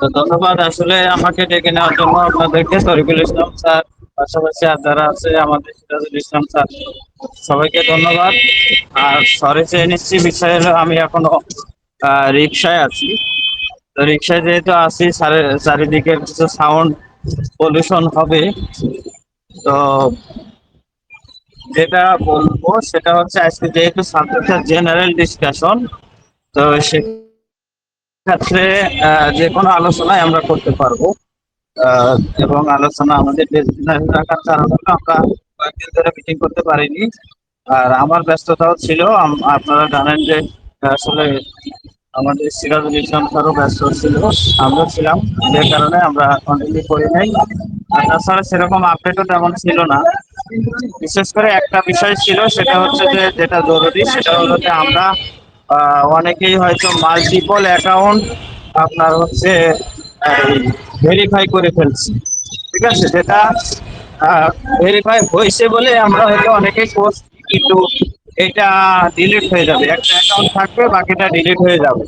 তো ধন্যবাদ আসলে আমাকে ডেকে নেওয়ার জন্য আপনাদেরকে তরিকুল ইসলাম স্যার, পাশাপাশি আর যারা আছে আমাদের সিরাজুল ইসলাম স্যার, সবাইকে ধন্যবাদ। আর সরি চেয়ে নিচ্ছি, বিষয় হলো আমি এখনো রিক্সায় আছি। তো রিক্সায় যেহেতু আছি, চারিদিকে কিছু সাউন্ড পলিউশন হবে। তো যেটা বলবো সেটা হচ্ছে, আজকে যেহেতু সাবজেক্টটা জেনারেল ডিসকাশন, তো সেক্ষেত্রে যে কোনো আলোচনায় আমরা করতে পারবো। আহ, এবং আলোচনা আমাদের ডিসিপ্লিনারি রাখার কারণ হলো আমরা কয়েকদিন ধরে মিটিং করতে পারিনি। আর আমার ব্যস্ততাও ছিল। আপনারা জানেন যে আসলে আমাদের সিরাজুল ইসলাম স্যারও ব্যস্ত ছিল, আমরা ছিলাম, যে কারণে আমরা কন্টিনিউ করি নাই। আর তাছাড়া সেরকম আপডেটও তেমন ছিল না। বিশেষ করে একটা বিষয় ছিল, সেটা হচ্ছে যে যেটা জরুরি, সেটা হলো যে আমরা অনেকেই হয়তো মাল্টিপল অ্যাকাউন্ট আপনার হচ্ছে ভেরিফাই করে ফেলছি। ঠিক আছে, যেটা ভেরিফাই হয়েছে বলে আমরা হয়তো অনেকেই করছি, কিন্তু এটা ডিলিট হয়ে যাবে। একটা অ্যাকাউন্ট থাকবে, বাকিটা ডিলিট হয়ে যাবে।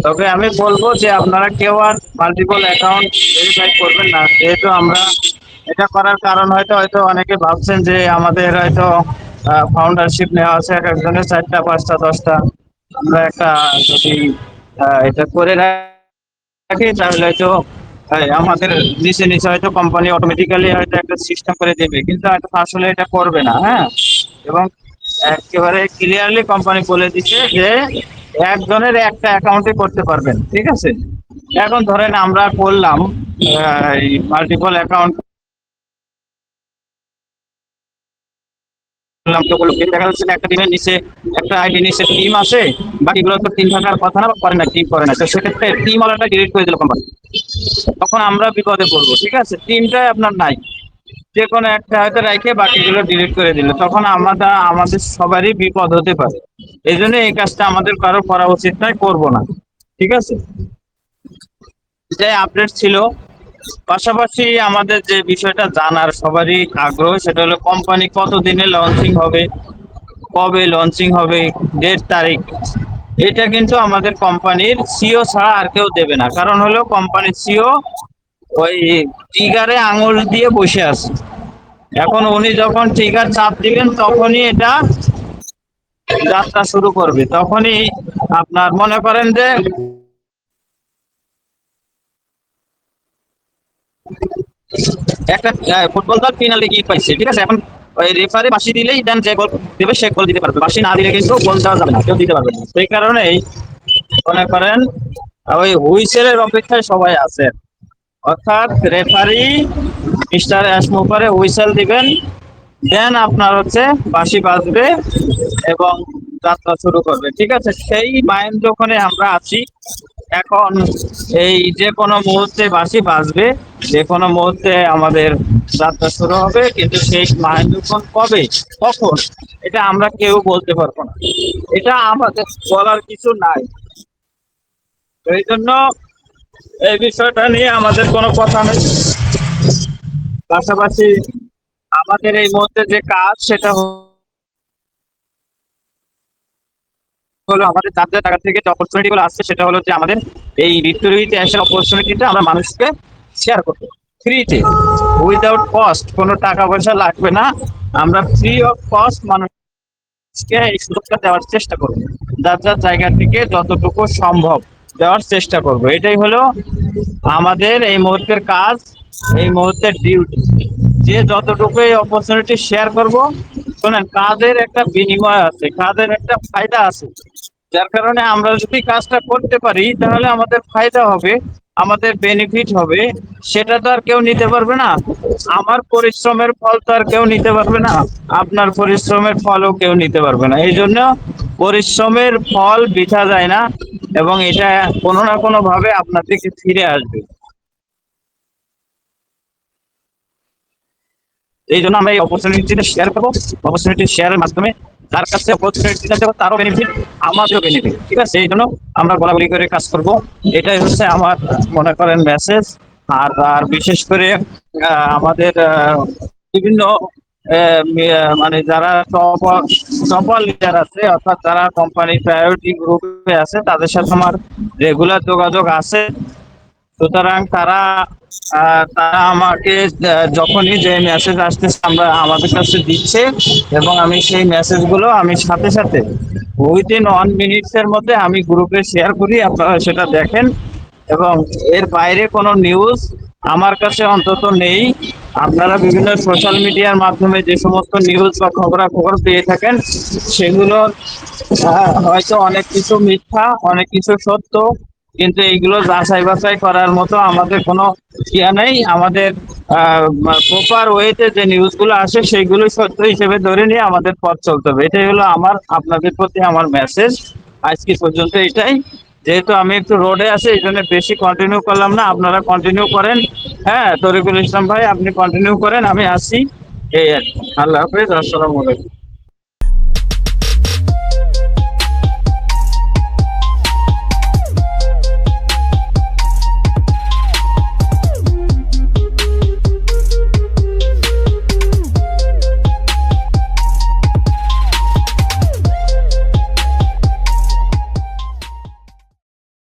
তবে আমি বলবো যে আপনারা কেউ আর মাল্টিপল অ্যাকাউন্ট ভেরিফাই করবেন না, যেহেতু আমরা এটা করার কারণ হয়তো হয়তো অনেকে ভাবছেন যে আমাদের হয়তো ফাউন্ডারশিপ নেওয়া আছে এক একজনের 4টা 5টা 10টা। আমরা একটা যদি এটা করে রাখি, তাহলে হয়তো আমাদের নিচে নিচে হয়তো কোম্পানি অটোমেটিক্যালি হয়তো একটা সিস্টেম করে দেবে, কিন্তু আসলে এটা করবে না। হ্যাঁ, এবং একেবারে ক্লিয়ারলি কোম্পানি বলে দিচ্ছে যে একজনের একটা অ্যাকাউন্টে করতে পারবেন। ঠিক আছে, এখন ধরেন আমরা করলাম মাল্টিপল অ্যাকাউন্ট করলাম, তো বললো দেখা যাচ্ছে যে একটা টিমের নিচে একটা আইডি নিচে টিম আছে, বাকিগুলো তো টিম থাকার কথা না, করে না, টিম করে না। তো সেক্ষেত্রে টিম আলাদা ডিলিট করে দিল কোম্পানি, তখন আমরা বিপদে পড়বো। ঠিক আছে, টিমটাই আপনার নাই, যে কোনো একটা হয়তো রেখে বাকিগুলো ডিলিট করে দিল, তখন আমাদের সবারই বিপদ হতে পারে। এই জন্য এই কাজটা আমাদের কারো করা উচিত নয়, করবো না। ঠিক আছে, এটাই আপডেট ছিল। পাশাপাশি আমাদের যে বিষয়টা জানার সবারই আগ্রহ, সেটা হলো কোম্পানি কতদিনে লঞ্চিং হবে, কবে লঞ্চিং হবে, ডেট তারিখ। এটা কিন্তু আমাদের কোম্পানির সিও ছাড়া আর কেউ দেবে না। কারণ হলো কোম্পানির সিও ওই ট্রিগারে আঙুল দিয়ে বসে আছে। এখন উনি যখন ট্রিগার চাপ দিবেন, তখনই এটা যাত্রা শুরু করবে। তখনই আপনার মনে করেন যে একটা ফুটবল দল ফিনালে গিয়ে পাইছে, ঠিক আছে, এখন ওই রেফারি বাঁশি দিলেই দেন, যে গোল দেবে সে গোল দিতে পারবে, বাঁশি না দিলে কিন্তু গোল দেওয়া যাবে না, কেউ দিতে পারবে না। সেই কারণেই মনে করেন ওই হুইসেলের অপেক্ষায় সবাই আছে। অর্থাৎ রেফারি মিস্টার অ্যাসমুপারে হুইসেল দিবেন, দেন আপনার হচ্ছে বাঁশি বাজবে এবং যাত্রা শুরু করবে। ঠিক আছে, সেই মাইন্ড ওখানে আমরা আছি এখন। এই যে কোনো মুহূর্তে বাঁশি বাজবে, যে কোনো মুহূর্তে আমাদের যাত্রা শুরু হবে, কিন্তু সেই মাইন্ড কবে কখন এটা আমরা কেউ বলতে পারবো না। এটা আমাদের বলার কিছু নাই। তো এই জন্য এই বিষয়টা নিয়ে আমাদের কোনো কথা নেই। পাশাপাশি আমাদের এই মুহূর্তে যে কাজ, সেটা হলো আমাদের যাদের টাকা থেকে যে অপরচুনিটি গুলো আসছে, সেটা হলো যে আমাদের এই ভিক্টোরিয়াতে আসার অপরচুনিটিটা আমরা মানুষকে শেয়ার করবো ফ্রিতে, উইদাউট কস্ট, কোনো টাকা পয়সা লাগবে না। আমরা ফ্রি অফ কস্ট মানুষকে এই সুযোগটা দেওয়ার চেষ্টা করবো, যার যার জায়গা থেকে যতটুকু সম্ভব দেওয়ার চেষ্টা করব। এটাই হলো আমাদের এই মুহূর্তের কাজ, এই মুহূর্তের ডিউটি। যে যতটুকু এই অপরচুনিটি শেয়ার করব, শোনেন, কাজের একটা বিনিময় আছে, কাজের একটা ফায়দা আছে, যার কারণে আমরা যদি কাজটা করতে পারি তাহলে আমাদের ফায়দা হবে, আমাদের বেনিফিট হবে। সেটা তো আর কেউ নিতে পারবে না। আমার পরিশ্রমের ফল তো আর কেউ নিতে পারবে না, আপনার পরিশ্রমের ফলও কেউ নিতে পারবে না। এই জন্য পরিশ্রমের ফল বৃথা যায় না, এবং এটা কোনো না কোনো ভাবে আপনার দিকে ফিরে আসবে। এই জন্য আমরা এই অপরচুনিটিটা শেয়ার করবো। অপরচুনিটি শেয়ারের মাধ্যমে যার কাছে অপরচুনিটিটা দেবো, তারও বেনিফিট, আমাদেরও বেনিফিট। ঠিক আছে, এই জন্য আমরা বলাবলি করে কাজ করব। এটাই হচ্ছে আমার মনে করেন মেসেজ। আর আর বিশেষ করে আমাদের বিভিন্ন মানে যারা টপার লিডার আছে, অর্থাৎ যারা কোম্পানির প্রায়োরিটি গ্রুপে আছে, তাদের সাথে আমার রেগুলার যোগাযোগ আছে। সুতরাং তারা আমাকে যখনই যে মেসেজ আসতেছে আমরা আমাদের কাছে দিচ্ছে, এবং আমি সেই মেসেজগুলো আমি সাথে সাথে উইদিন 1 মিনিটস এর মধ্যে আমি গ্রুপে শেয়ার করি, আপনারা সেটা দেখেন। এবং এর বাইরে কোনো নিউজ আমার কাছে অন্তত নেই। আপনারা বিভিন্ন সোশ্যাল মিডিয়ার মাধ্যমে যে সমস্ত নিউজ বা খবরাখবর পেয়ে থাকেন, সেগুলো হয়তো অনেক কিছু মিথ্যা, অনেক কিছু সত্য, কিন্তু এইগুলো যাচাই বাছাই করার মতো আমাদের কোনো ইয়া নেই। আমাদের প্রপার ওয়েতে যে নিউজগুলো আসে সেইগুলোই সত্য হিসেবে ধরে নিয়ে আমাদের পথ চলতে হবে। এটাই হলো আমার আপনাদের প্রতি আমার মেসেজ আজকে পর্যন্ত এটাই। যেহেতু আমি একটু রোডে আছি, এই জন্য বেশি কন্টিনিউ করলাম না, আপনারা কন্টিনিউ করেন। হ্যাঁ, তরিকুল ইসলাম ভাই আপনি কন্টিনিউ করেন, আমি আসি। এই আর কি। আল্লাহ হাফেজ, আসসালামু আলাইকুম।